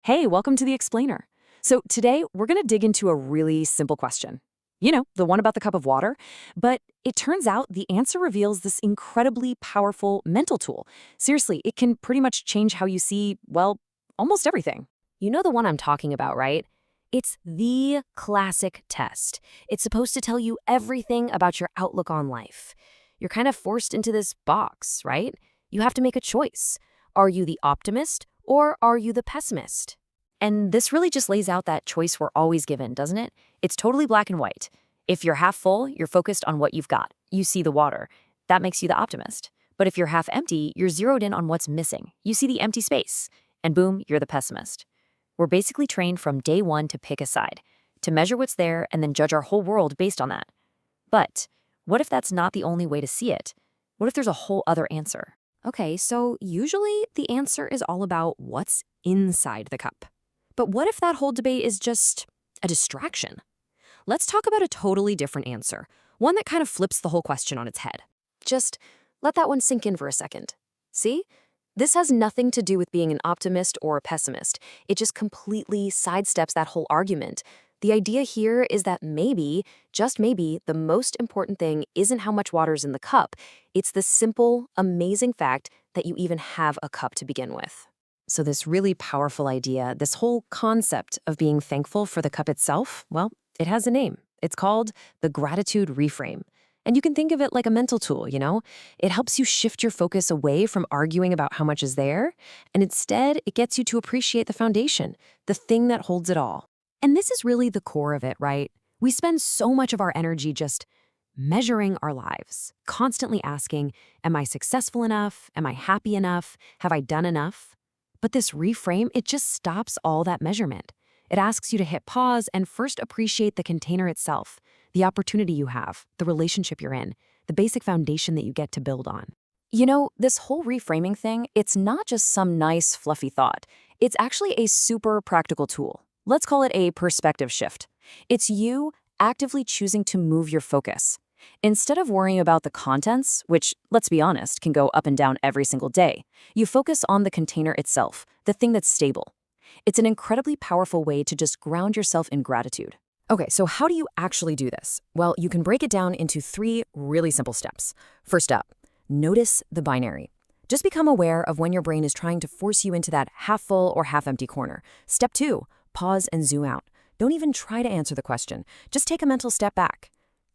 Hey, welcome to the Explainer. So today we're going to dig into a really simple question. You know, the one about the cup of water. But it turns out the answer reveals this incredibly powerful mental tool. Seriously, it can pretty much change how you see, well, almost everything. You know the one I'm talking about, right? It's the classic test. It's supposed to tell you everything about your outlook on life. You're kind of forced into this box, right? You have to make a choice. Are you the optimist or are you the pessimist? And this really just lays out that choice we're always given, doesn't it? It's totally black and white. If you're half full, you're focused on what you've got. You see the water. That makes you the optimist. But if you're half empty, you're zeroed in on what's missing. You see the empty space. And boom, you're the pessimist. We're basically trained from day one to pick a side, to measure what's there and then judge our whole world based on that. But what if that's not the only way to see it? What if there's a whole other answer? Okay, so usually the answer is all about what's inside the cup. But what if that whole debate is just a distraction? Let's talk about a totally different answer, one that kind of flips the whole question on its head. Just let that one sink in for a second. See? This has nothing to do with being an optimist or a pessimist. It just completely sidesteps that whole argument. The idea here is that maybe, just maybe, the most important thing isn't how much water's in the cup. It's the simple, amazing fact that you even have a cup to begin with. So this really powerful idea, this whole concept of being thankful for the cup itself, well, it has a name. It's called the gratitude reframe. And you can think of it like a mental tool, you know? It helps you shift your focus away from arguing about how much is there, and instead it gets you to appreciate the foundation, the thing that holds it all. And this is really the core of it, right? We spend so much of our energy just measuring our lives, constantly asking, am I successful enough? Am I happy enough? Have I done enough? But this reframe, it just stops all that measurement. It asks you to hit pause and first appreciate the container itself, the opportunity you have, the relationship you're in, the basic foundation that you get to build on. You know, this whole reframing thing, it's not just some nice, fluffy thought. It's actually a super practical tool. Let's call it a perspective shift. It's you actively choosing to move your focus. Instead of worrying about the contents, which, let's be honest, can go up and down every single day, you focus on the container itself, the thing that's stable. It's an incredibly powerful way to just ground yourself in gratitude. Okay, so how do you actually do this? Well, you can break it down into 3 really simple steps. First up, notice the binary. Just become aware of when your brain is trying to force you into that half full or half empty corner. Step 2, pause and zoom out. Don't even try to answer the question. Just take a mental step back.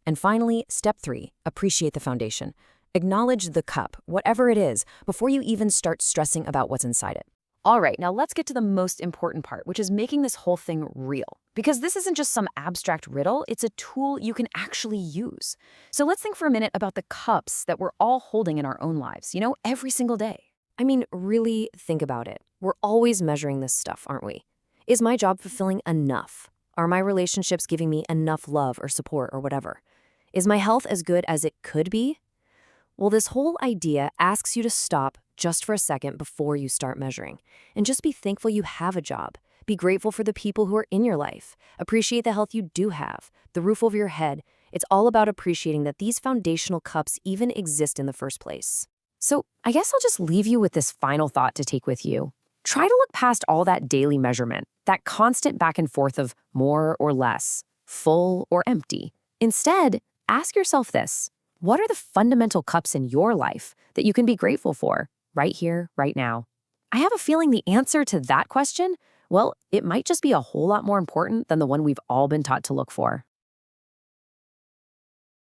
And finally, step 3, appreciate the foundation. Acknowledge the cup, whatever it is, before you even start stressing about what's inside it. All right, now let's get to the most important part, which is making this whole thing real. Because this isn't just some abstract riddle, it's a tool you can actually use. So let's think for a minute about the cups that we're all holding in our own lives, you know, every single day. I mean, really think about it. We're always measuring this stuff, aren't we? Is my job fulfilling enough? Are my relationships giving me enough love or support or whatever? Is my health as good as it could be? Well, this whole idea asks you to stop just for a second before you start measuring. And just be thankful you have a job. Be grateful for the people who are in your life. Appreciate the health you do have, the roof over your head. It's all about appreciating that these foundational cups even exist in the first place. So I guess I'll just leave you with this final thought to take with you. Try to look past all that daily measurement, that constant back and forth of more or less, full or empty. Instead, ask yourself this. What are the fundamental cups in your life that you can be grateful for right here, right now? I have a feeling the answer to that question, well, it might just be a whole lot more important than the one we've all been taught to look for.